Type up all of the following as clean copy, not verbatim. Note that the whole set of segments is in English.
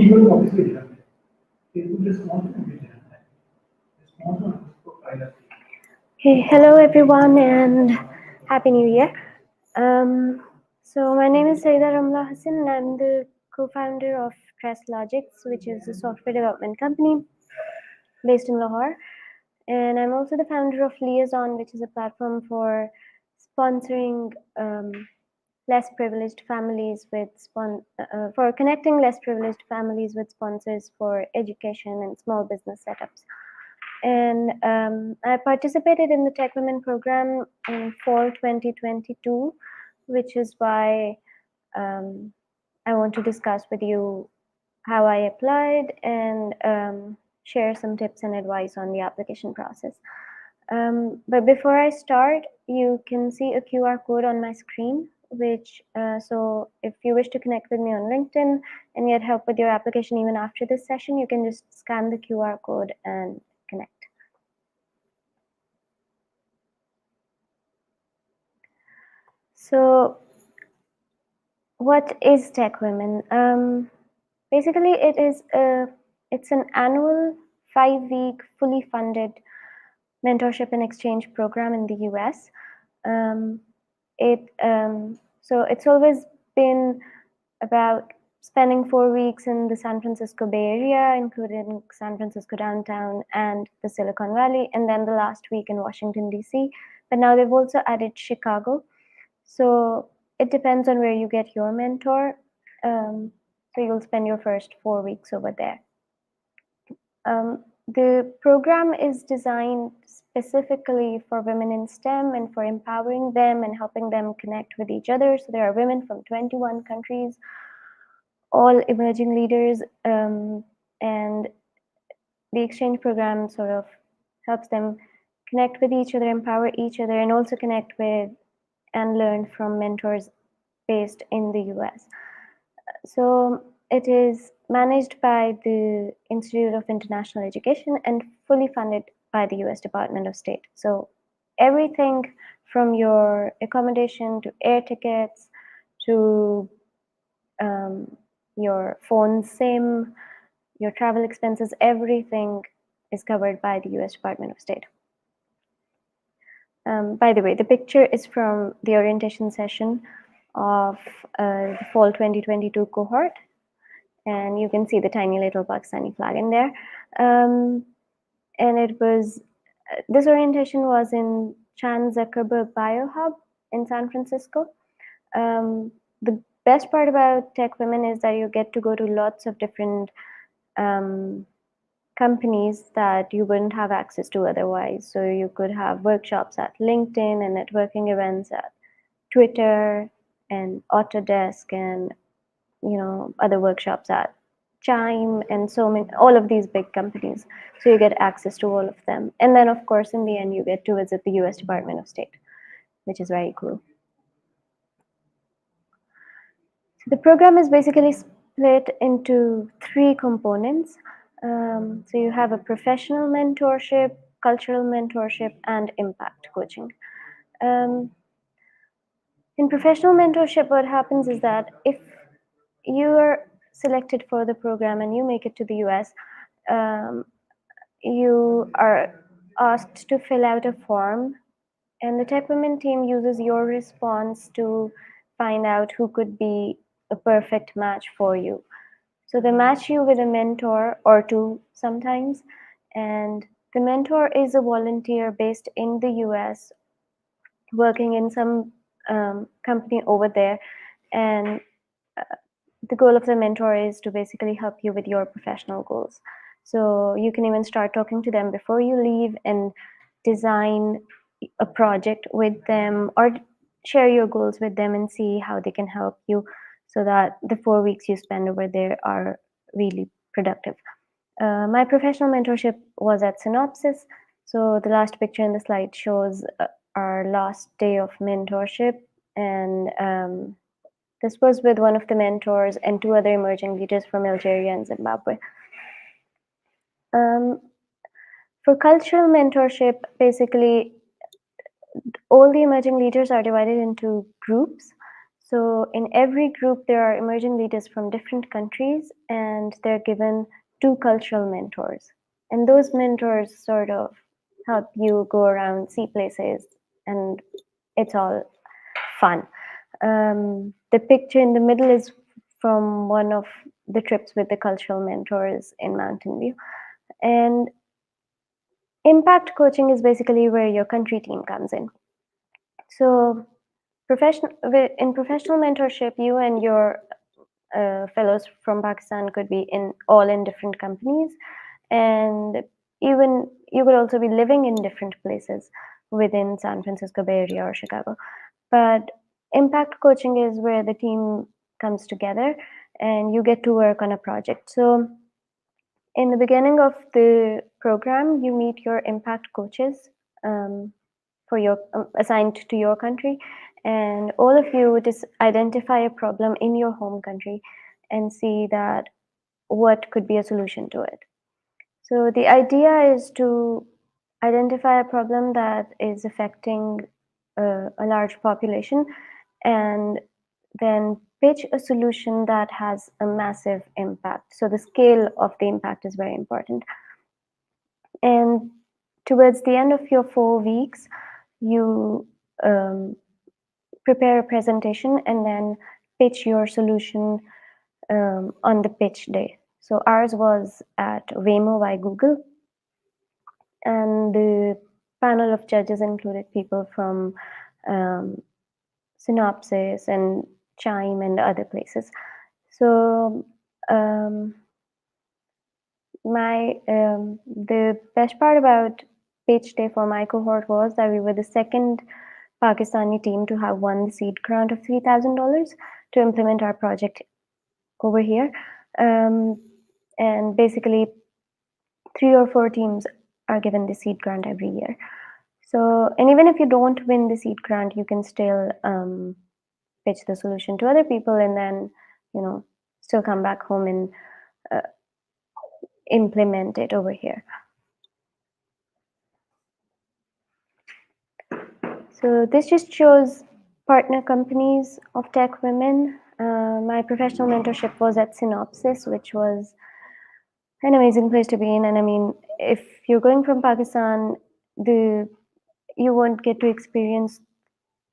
Video office में दिखा है फेसबुक रिस्पॉन्स में दिखा है रिस्पॉन्स में profile Hey, hello everyone and Happy New Year. So my name is Syeda Ramla Hassan and I'm the co-founder of Logics, which is a software development company based in Lahore. And I'm also the founder of Liaison, which is a platform for sponsoring less privileged families with for connecting less privileged families with sponsors for education and small business setups. And I participated in the TechWomen program in fall 2022, which is why I want to discuss with you how I applied and share some tips and advice on the application process. But before I start, you can see a QR code on my screen, which so if you wish to connect with me on LinkedIn and get help with your application even after this session, you can just scan the QR code and connect. So what is TechWomen? Basically, it's an annual 5-week fully funded mentorship and exchange program in the US. So it's always been about spending 4 weeks in the San Francisco Bay Area, including San Francisco downtown and the Silicon Valley, and then the last week in Washington, DC. But now they've also added Chicago. So it depends on where you get your mentor. So you'll spend your first 4 weeks over there. The program is designed specifically for women in STEM and for empowering them and helping them connect with each other. So there are women from 21 countries, all emerging leaders, and the exchange program sort of helps them connect with each other, empower each other, and also connect with and learn from mentors based in the US. So it is managed by the Institute of International Education and fully funded by the US Department of State. So everything from your accommodation to air tickets to your phone SIM, your travel expenses, everything is covered by the US Department of State. By the way, the picture is from the orientation session of the fall 2022 cohort, and you can see the tiny little Pakistani flag in there. And it was, this orientation was in Chan Zuckerberg Biohub in San Francisco. The best part about TechWomen is that you get to go to lots of different companies that you wouldn't have access to otherwise. So you could have workshops at LinkedIn and networking events at Twitter and Autodesk and other workshops at Chime and so many, all of these big companies. So you get access to all of them. And then of course, in the end, you get to visit the US Department of State, which is very cool. So the program is basically split into 3 components. So you have a professional mentorship, cultural mentorship, and impact coaching. In professional mentorship, what happens is that if you are selected for the program and you make it to the US, you are asked to fill out a form, and the TechWomen team uses your response to find out who could be a perfect match for you. So they match you with a mentor or 2 sometimes, and the mentor is a volunteer based in the US working in some company over there, and the goal of the mentor is to basically help you with your professional goals. So you can even start talking to them before you leave and design a project with them or share your goals with them and see how they can help you so that the 4 weeks you spend over there are really productive. My professional mentorship was at Synopsys. So the last picture in the slide shows our last day of mentorship, and this was with one of the mentors and 2 other emerging leaders from Algeria and Zimbabwe. For cultural mentorship, basically, all the emerging leaders are divided into groups. So in every group, there are emerging leaders from different countries, and they're given 2 cultural mentors. And those mentors sort of help you go around, see places, and it's all fun. The picture in the middle is from one of the trips with the cultural mentors in Mountain View. And impact coaching is basically where your country team comes in. So in professional mentorship, you and your fellows from Pakistan could be all in different companies, and even you could also be living in different places within San Francisco Bay Area or Chicago. But impact coaching is where the team comes together and you get to work on a project. So in the beginning of the program, you meet your impact coaches for your assigned to your country, and all of you just identify a problem in your home country and see that what could be a solution to it. So the idea is to identify a problem that is affecting a large population and then pitch a solution that has a massive impact. So the scale of the impact is very important. And towards the end of your 4 weeks, you prepare a presentation and then pitch your solution on the pitch day. So ours was at Waymo by Google, and the panel of judges included people from Synopsys and Chime and other places. So the best part about pitch day for my cohort was that we were the second Pakistani team to have won the seed grant of $3,000 to implement our project over here. And basically 3 or 4 teams are given the seed grant every year. So, and even if you don't win the seed grant, you can still pitch the solution to other people and then, still come back home and implement it over here. So this just shows partner companies of TechWomen. My professional mentorship was at Synopsys, which was an amazing place to be in. And I mean, if you're going from Pakistan, you won't get to experience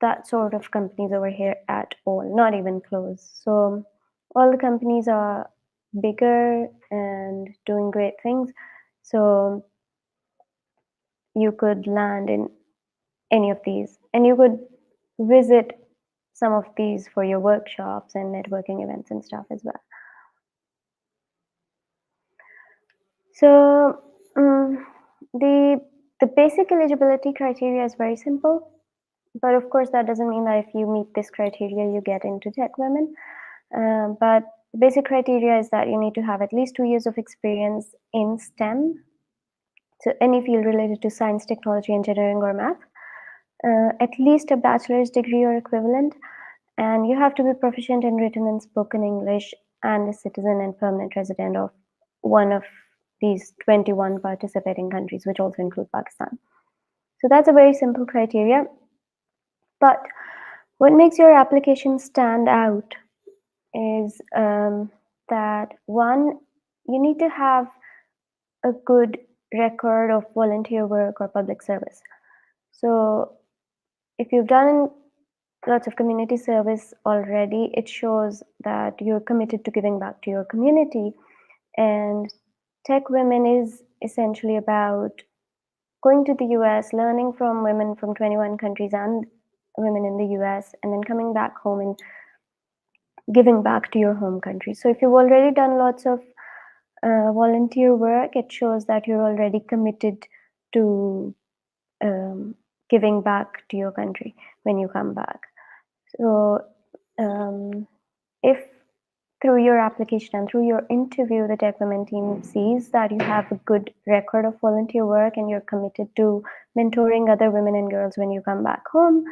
that sort of companies over here at all, not even close. So all the companies are bigger and doing great things. So you could land in any of these, and you could visit some of these for your workshops and networking events and stuff as well. So the basic eligibility criteria is very simple, but of course that doesn't mean that if you meet this criteria you get into TechWomen. But the basic criteria is that you need to have at least 2 years of experience in STEM, so any field related to science, technology, engineering, or math, at least a bachelor's degree or equivalent, and you have to be proficient in written and spoken English and a citizen and permanent resident of one of these 21 participating countries, which also include Pakistan. So that's a very simple criteria. But what makes your application stand out is that one, you need to have a good record of volunteer work or public service. So if you've done lots of community service already, it shows that you're committed to giving back to your community. And TechWomen is essentially about going to the US, learning from women from 21 countries and women in the US, and then coming back home and giving back to your home country. So if you've already done lots of volunteer work, it shows that you're already committed to giving back to your country when you come back. So if through your application and through your interview, the TechWomen team sees that you have a good record of volunteer work and you're committed to mentoring other women and girls when you come back home,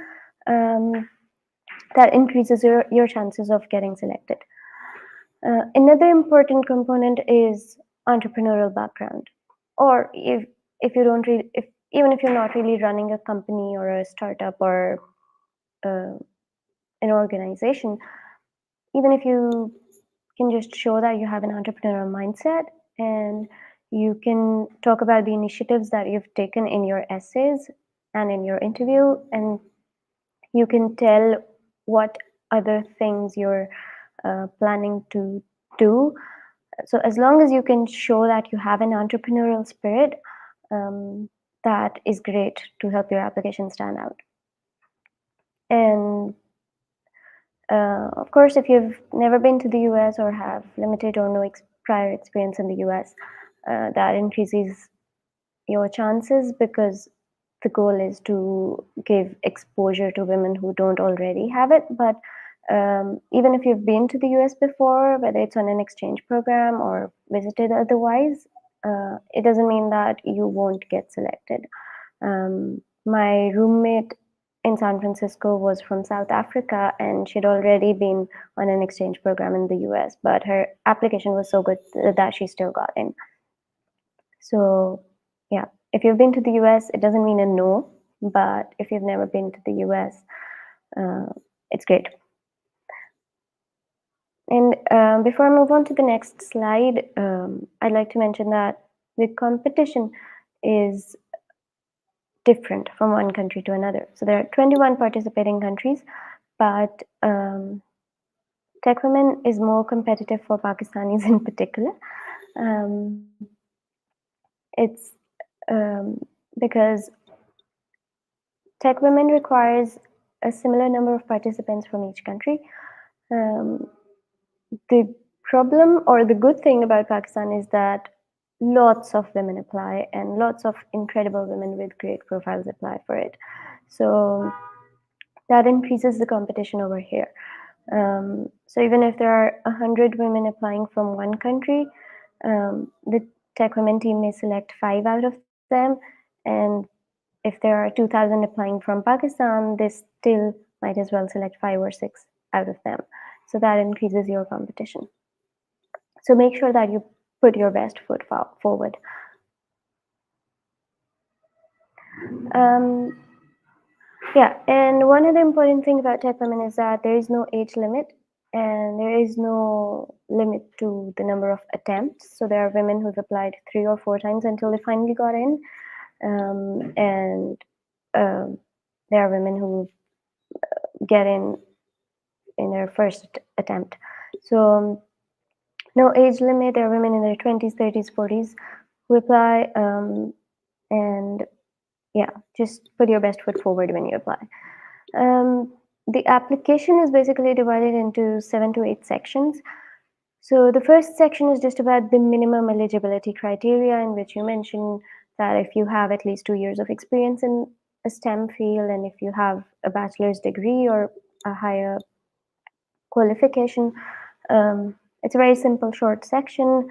that increases your chances of getting selected. Another important component is entrepreneurial background, or if you don't really, even if you're not really running a company or a startup or an organization, even if you can just show that you have an entrepreneurial mindset, and you can talk about the initiatives that you've taken in your essays and in your interview, and you can tell what other things you're planning to do. So as long as you can show that you have an entrepreneurial spirit, that is great to help your application stand out. And of course, if you've never been to the US or have limited or no prior experience in the US, that increases your chances, because the goal is to give exposure to women who don't already have it. But even if you've been to the US before, whether it's on an exchange program or visited otherwise, it doesn't mean that you won't get selected. My roommate in San Francisco was from South Africa, and she'd already been on an exchange program in the US, but her application was so good that she still got in. So, yeah, if you've been to the US, it doesn't mean a no, but if you've never been to the US, it's great. And before I move on to the next slide, I'd like to mention that the competition is different from one country to another. So there are 21 participating countries, but TechWomen is more competitive for Pakistanis in particular. It's because TechWomen requires a similar number of participants from each country. The problem, or the good thing about Pakistan, is that lots of women apply, and lots of incredible women with great profiles apply for it. So that increases the competition over here. So even if there are 100 women applying from one country, the TechWomen team may select 5 out of them, and if there are 2,000 applying from Pakistan, they still might as well select 5 or 6 out of them. So that increases your competition. So make sure that you put your best foot forward. Yeah, and one other important thing about TechWomen is that there is no age limit, and there is no limit to the number of attempts. So there are women who've applied 3 or 4 times until they finally got in, and there are women who get in their first attempt. So no age limit. There are women in their 20s, 30s, 40s who apply, and yeah, just put your best foot forward when you apply. The application is basically divided into 7 to 8 sections. So the first section is just about the minimum eligibility criteria, in which you mention that if you have at least 2 years of experience in a STEM field, and if you have a bachelor's degree or a higher qualification. It's a very simple, short section.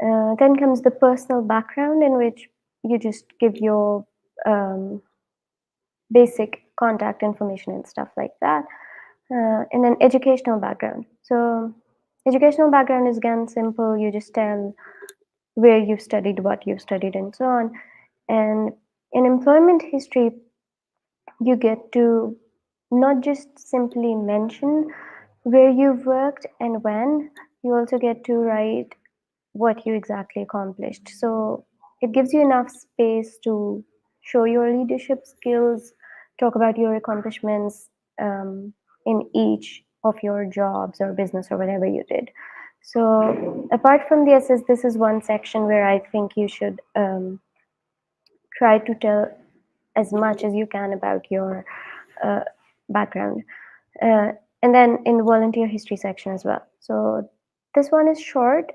Then comes the personal background, in which you just give your basic contact information and stuff like that. And then educational background. So educational background is again simple. You just tell where you've studied, what you've studied, and so on. And in employment history, you get to not just simply mention where you've worked and when, you also get to write what you exactly accomplished. So it gives you enough space to show your leadership skills, talk about your accomplishments in each of your jobs or business or whatever you did. So apart from the essays, this is one section where I think you should try to tell as much as you can about your background. And then in the volunteer history section as well. So this one is short.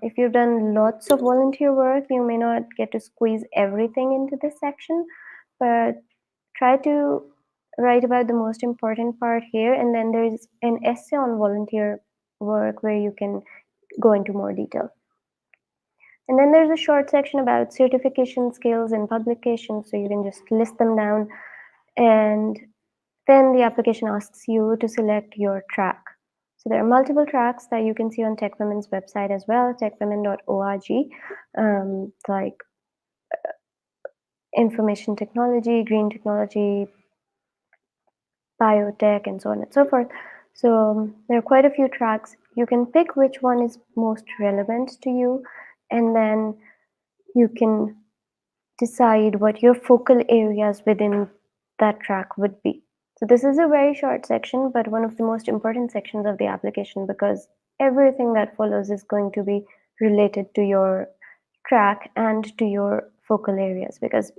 If you've done lots of volunteer work, you may not get to squeeze everything into this section, but try to write about the most important part here. And then there's an essay on volunteer work where you can go into more detail. And then there's a short section about certification skills and publications, so you can just list them down. And then the application asks you to select your track. So there are multiple tracks that you can see on TechWomen's website as well, techwomen.org, like information technology, green technology, biotech, and so on and so forth. So there are quite a few tracks. You can pick which one is most relevant to you, and then you can decide what your focal areas within that track would be. So this is a very short section, but one of the most important sections of the application, because everything that follows is going to be related to your track and to your focal areas. Because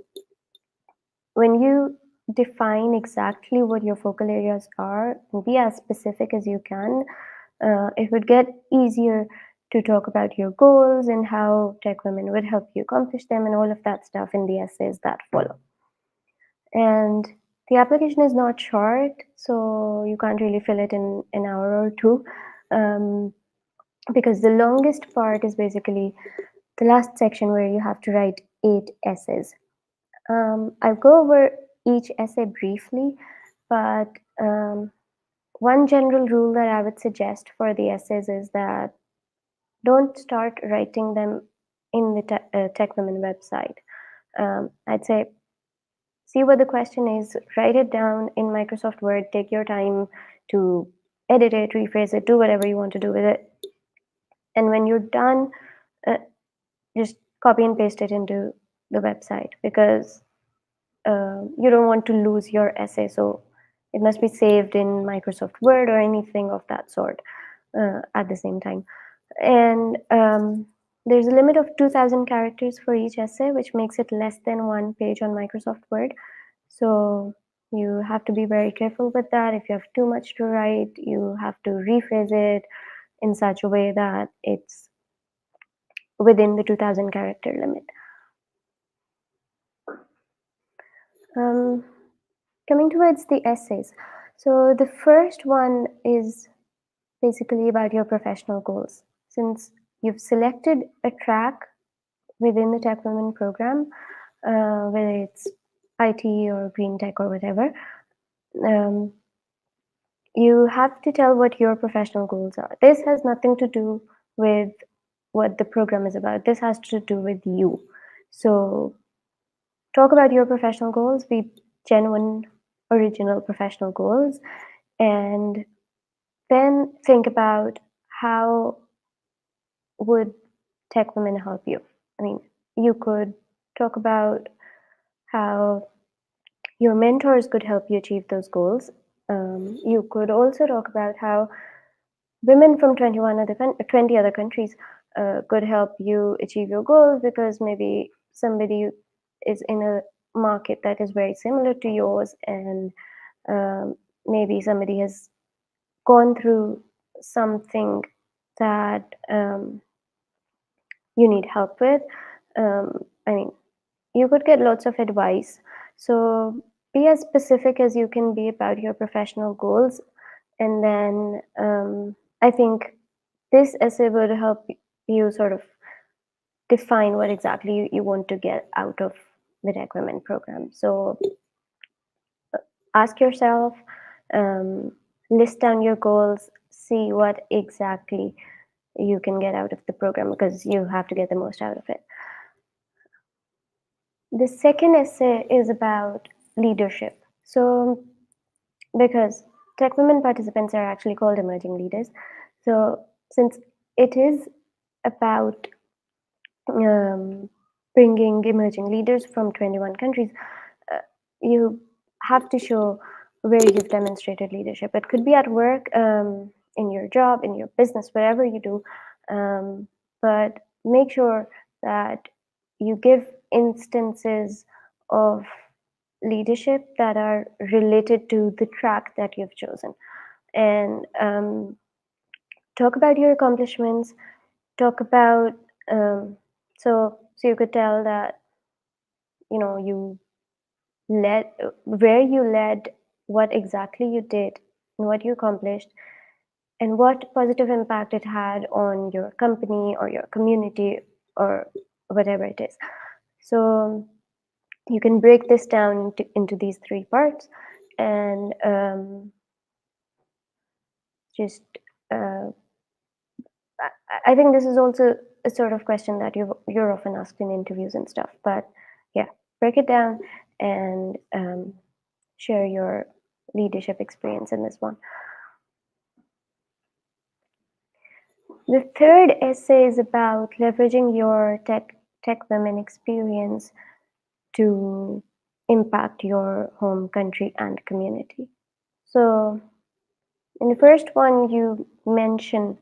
when you define exactly what your focal areas are and be as specific as you can, it would get easier to talk about your goals and how TechWomen would help you accomplish them and all of that stuff in the essays that follow. And the application is not short, so you can't really fill it in an hour or two, because the longest part is basically the last section where you have to write 8 essays. I'll go over each essay briefly, but one general rule that I would suggest for the essays is that don't start writing them in the TechWomen website. I'd say see what the question is, write it down in Microsoft Word, take your time to edit it, rephrase it, do whatever you want to do with it. And when you're done, just copy and paste it into the website, because you don't want to lose your essay. So it must be saved in Microsoft Word or anything of that sort at the same time. And there's a limit of 2,000 characters for each essay, which makes it less than 1 page on Microsoft Word. So you have to be very careful with that. If you have too much to write, you have to rephrase it in such a way that it's within the 2,000 character limit. Coming towards the essays. So the first one is basically about your professional goals. Since you've selected a track within the TechWomen program, whether it's IT or green tech or whatever, you have to tell what your professional goals are. This has nothing to do with what the program is about. This has to do with you. So talk about your professional goals, be genuine, original professional goals, and then think about how would TechWomen help you. I mean, you could talk about how your mentors could help you achieve those goals. You could also talk about how women from 20 other countries could help you achieve your goals, because maybe somebody is in a market that is very similar to yours, and maybe somebody has gone through something that you need help with. I mean, you could get lots of advice. So be as specific as you can be about your professional goals. And then I think this essay would help you sort of define what exactly you want to get out of the TechWomen program. So ask yourself, list down your goals, see what exactly you can get out of the program, because you have to get the most out of it. The second essay is about leadership. So because TechWomen participants are actually called emerging leaders, so since it is about bringing emerging leaders from 21 countries, you have to show where you've demonstrated leadership. It could be at work, in your job, in your business, wherever you do, but make sure that you give instances of leadership that are related to the track that you've chosen, and talk about your accomplishments. Talk about so you could tell that you led, where you led, what exactly you did, and what you accomplished, and what positive impact it had on your company or your community or whatever it is. So you can break this down into these 3 parts, and just I think this is also a sort of question that you're often asked in interviews and stuff. But yeah, break it down and share your leadership experience in this one. The third essay is about leveraging your tech women experience to impact your home country and community. So in the first one, you mention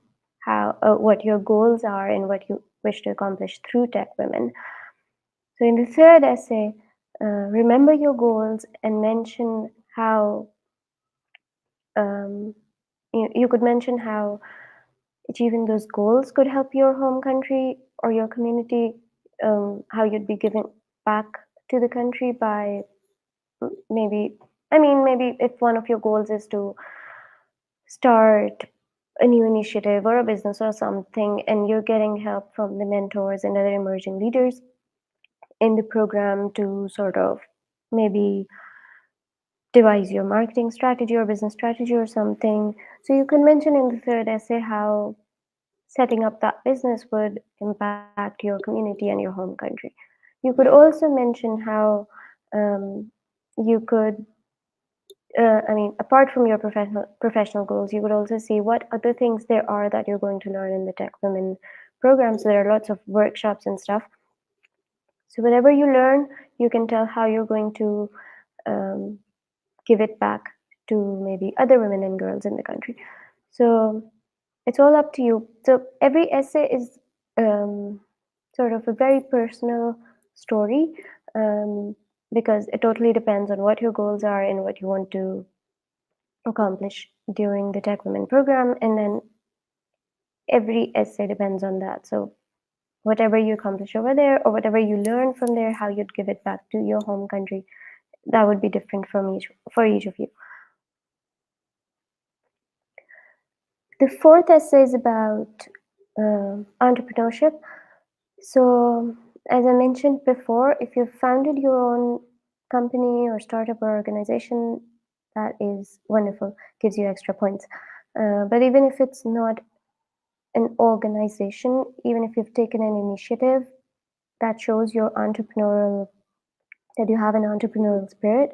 how what your goals are and what you wish to accomplish through TechWomen. So in the third essay, remember your goals and mention how you could mention how achieving those goals could help your home country or your community, how you'd be giving back to the country by maybe, I mean, maybe if one of your goals is to start a new initiative or a business or something, and you're getting help from the mentors and other emerging leaders in the program to sort of maybe devise your marketing strategy or business strategy or something. So you can mention in the third essay how setting up that business would impact your community and your home country. You could also mention how you could, I mean, apart from your professional goals, you could also see what other things there are that you're going to learn in the Tech Women program. So there are lots of workshops and stuff. So whatever you learn, you can tell how you're going to um, give it back to maybe other women and girls in the country. So it's all up to you. So every essay is sort of a very personal story, because it totally depends on what your goals are and what you want to accomplish during the Tech Women program, and then every essay depends on that. So whatever you accomplish over there or whatever you learn from there, how you'd give it back to your home country, that would be different from each of you. The fourth essay is about entrepreneurship. So as I mentioned before, if you've founded your own company or startup or organization, that is wonderful, gives you extra points. But even if it's not an organization, even if you've taken an initiative, that shows your entrepreneurial, that you have an entrepreneurial spirit.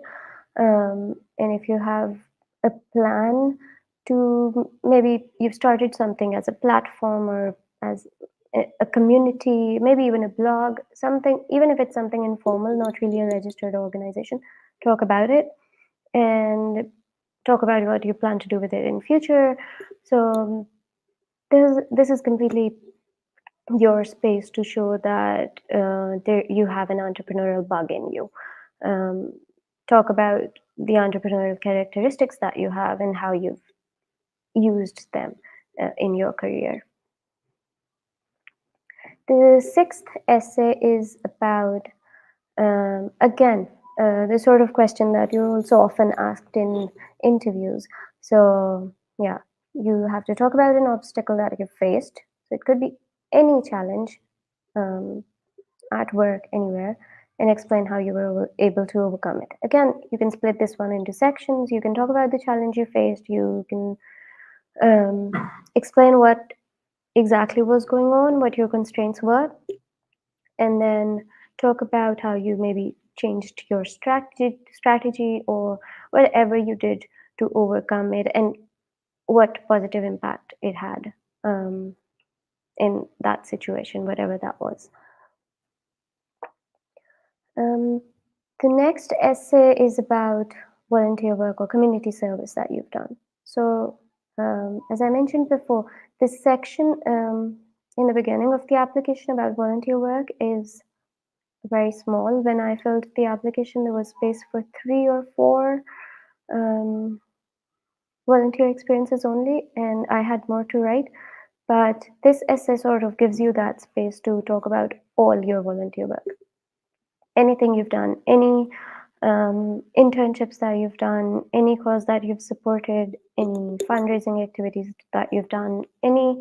And if you have a plan to, maybe you've started something as a platform or as a community, maybe even a blog, something, even if it's something informal, not really a registered organization, talk about it and talk about what you plan to do with it in future. So this is completely your space to show that there you have an entrepreneurial bug in you. Um, Talk about the entrepreneurial characteristics that you have and how you've used them in your career. The sixth essay is about, again, the sort of question that you're also often asked in interviews. So, yeah, you have to talk about an obstacle that you've faced. So, it could be any challenge um, at work, anywhere, and explain how you were able to overcome it. Again, you can split this one into sections. You can talk about the challenge you faced. You can explain what exactly was going on, what your constraints were, and then talk about how you maybe changed your strategy or whatever you did to overcome it and what positive impact it had in that situation, whatever that was. Um, the next essay is about volunteer work or community service that you've done. So, as I mentioned before, this section in the beginning of the application about volunteer work is very small. When I filled the application, there was space for 3 or 4 um, volunteer experiences only, and I had more to write. But this essay sort of gives you that space to talk about all your volunteer work. Anything you've done, any internships that you've done, any cause that you've supported, any fundraising activities that you've done, any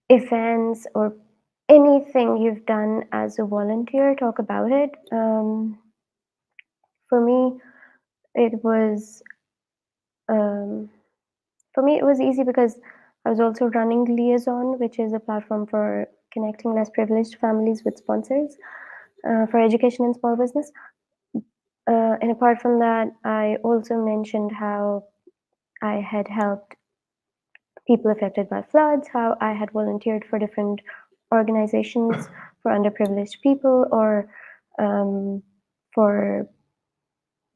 events or anything you've done as a volunteer, talk about it. For me, it was easy because I was also running Liaison, which is a platform for connecting less privileged families with sponsors for education and small business. And apart from that, I also mentioned how I had helped people affected by floods, how I had volunteered for different organizations for underprivileged people, or for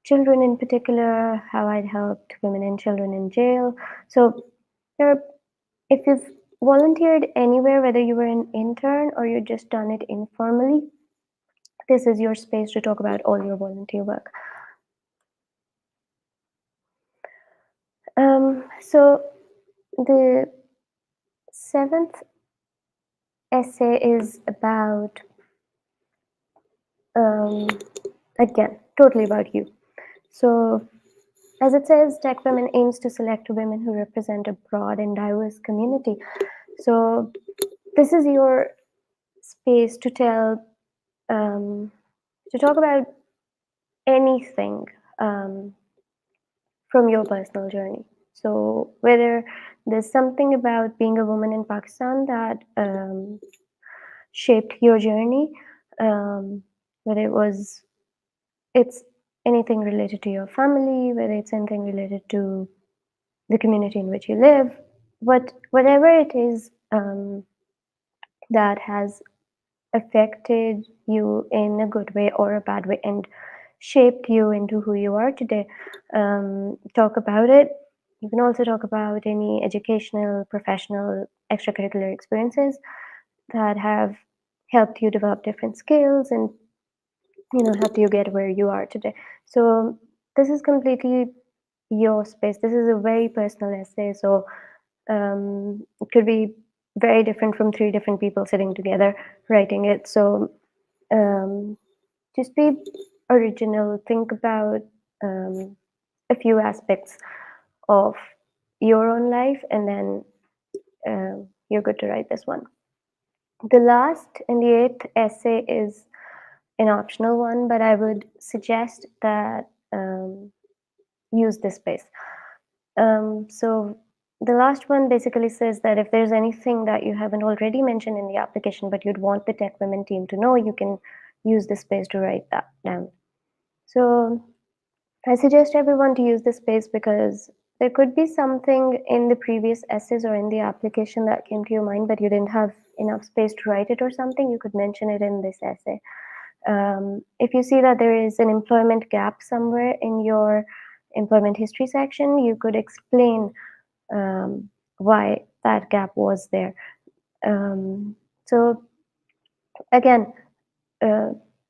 children in particular, how I'd helped women and children in jail. So there are, if you've volunteered anywhere, whether you were an intern or you just done it informally, this is your space to talk about all your volunteer work. So the seventh essay is about, again, totally about you. So, as it says, TechWomen aims to select women who represent a broad and diverse community. So, this is your space to tell, to talk about anything from your personal journey. So, whether there's something about being a woman in Pakistan that shaped your journey, whether it's anything related to your family, whether it's anything related to the community in which you live, whatever it is that has affected you in a good way or a bad way and shaped you into who you are today, talk about it. You can also talk about any educational, professional, extracurricular experiences that have helped you develop different skills and helped you get where you are today. So this is completely your space. This is a very personal essay, so it could be very different from three different people sitting together writing it. So just be original. Think about a few aspects of your own life, and then you're good to write this one. The last and the eighth essay is an optional one, but I would suggest that use this space. So the last one basically says that if there's anything that you haven't already mentioned in the application, but you'd want the TechWomen team to know, you can use this space to write that down. So I suggest everyone to use this space because there could be something in the previous essays or in the application that came to your mind, but you didn't have enough space to write it or something, you could mention it in this essay. If you see that there is an employment gap somewhere in your employment history section, you could explain why that gap was there. So again,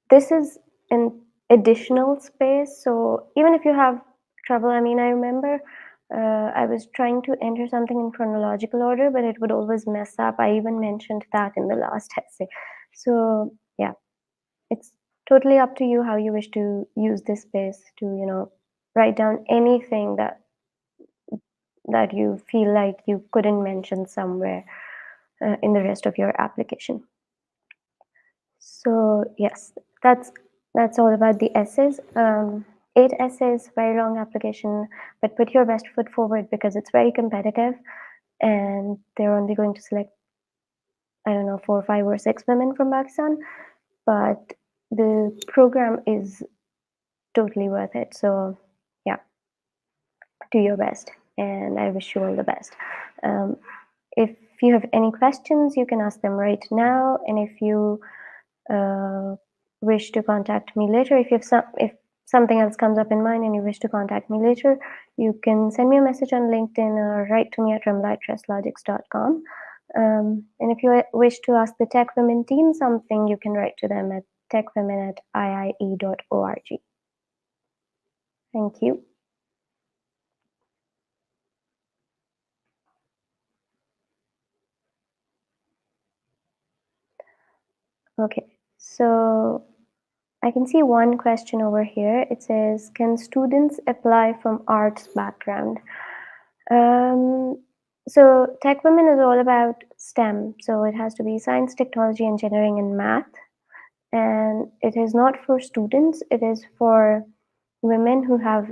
this is an additional space. So even if you have trouble, I mean, I remember I was trying to enter something in chronological order, but it would always mess up. I even mentioned that in the last essay. So yeah, it's totally up to you how you wish to use this space to write down anything that you feel like you couldn't mention somewhere in the rest of your application. So yes, that's all about the essays. 8 essays, very long application, but put your best foot forward because it's very competitive, and they're only going to select, I don't know, 4, 5, or 6 women from Pakistan, but the program is totally worth it. So yeah, do your best, and I wish you all the best. If you have any questions, you can ask them right now, and if you wish to contact me later, if something else comes up in mind and you wish to contact me later, you can send me a message on LinkedIn or write to me at ramla@trustlogics.com. And if you wish to ask the TechWomen team something, you can write to them at techwomen@iie.org. Thank you. Okay, so I can see one question over here. It says, can students apply from arts background? So TechWomen is all about STEM. So it has to be science, technology, engineering, and math. And it is not for students. It is for women who have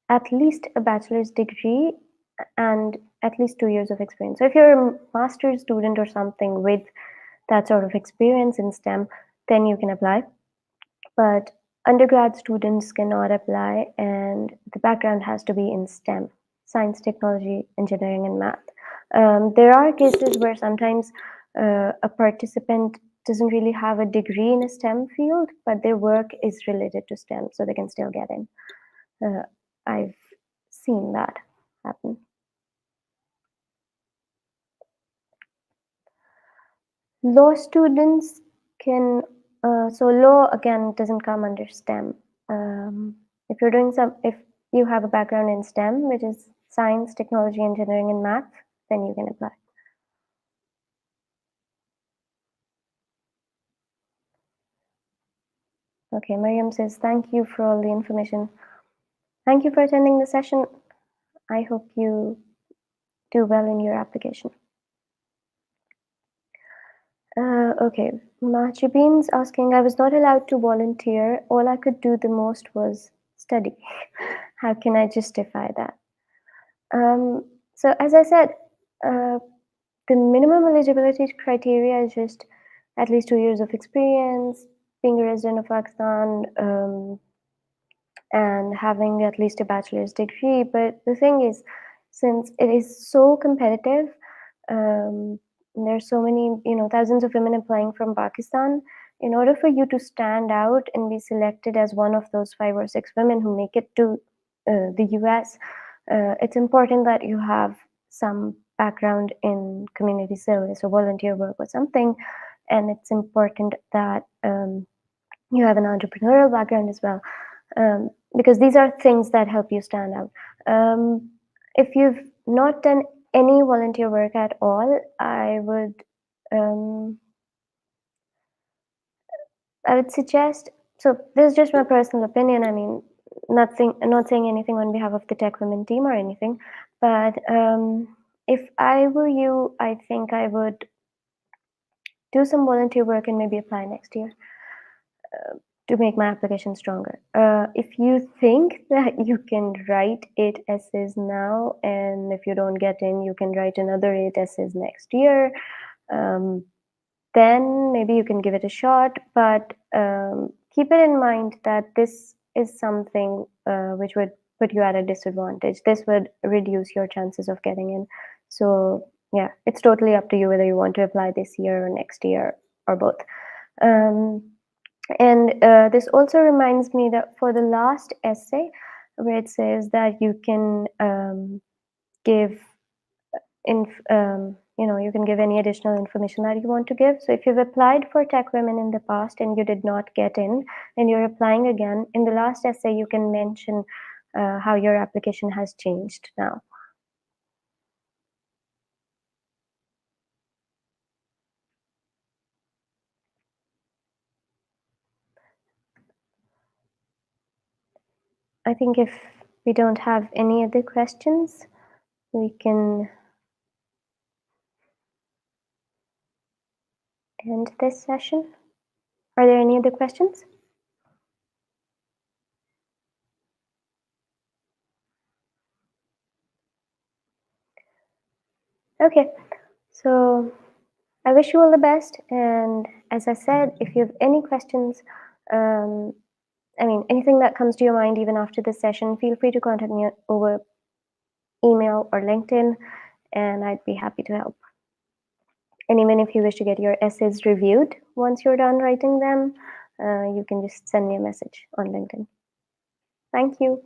at least a bachelor's degree and at least 2 years of experience. So if you're a master's student or something with that sort of experience in STEM, then you can apply. But undergrad students cannot apply, and the background has to be in STEM: science, technology, engineering, and math. There are cases where sometimes a participant doesn't really have a degree in a STEM field, but their work is related to STEM, so they can still get in. I've seen that happen. Law students can, so law again doesn't come under STEM. If you're doing if you have a background in STEM, which is science, technology, engineering, and math, then you can apply. Okay, Mariam says, thank you for all the information. Thank you for attending the session. I hope you do well in your application. Okay, Mahjubin's asking, I was not allowed to volunteer. All I could do the most was study. How can I justify that? So as I said, the minimum eligibility criteria is just at least 2 years of experience, being a resident of Pakistan, and having at least a bachelor's degree. But the thing is, since it is so competitive, there's so many, thousands of women applying from Pakistan. In order for you to stand out and be selected as one of those 5 or 6 women who make it to the US, it's important that you have some background in community service or volunteer work or something. And it's important that you have an entrepreneurial background as well, because these are things that help you stand out. If you've not done any volunteer work at all, I would suggest, so this is just my personal opinion. I mean, not saying anything on behalf of the TechWomen team or anything, but if I were you, I think I would do some volunteer work and maybe apply next year to make my application stronger. If you think that you can write 8 essays now, and if you don't get in, you can write another 8 essays next year, then maybe you can give it a shot. But keep it in mind that this is something which would put you at a disadvantage. This would reduce your chances of getting in. So yeah, it's totally up to you whether you want to apply this year or next year or both. And this also reminds me that for the last essay, where it says that you can give you can give any additional information that you want to give. So if you've applied for TechWomen in the past and you did not get in, and you're applying again, in the last essay you can mention how your application has changed now. I think if we don't have any other questions, we can end this session. Are there any other questions? Okay, so I wish you all the best. And as I said, if you have any questions, anything that comes to your mind even after this session, feel free to contact me over email or LinkedIn, and I'd be happy to help. And even if you wish to get your essays reviewed once you're done writing them, you can just send me a message on LinkedIn. Thank you.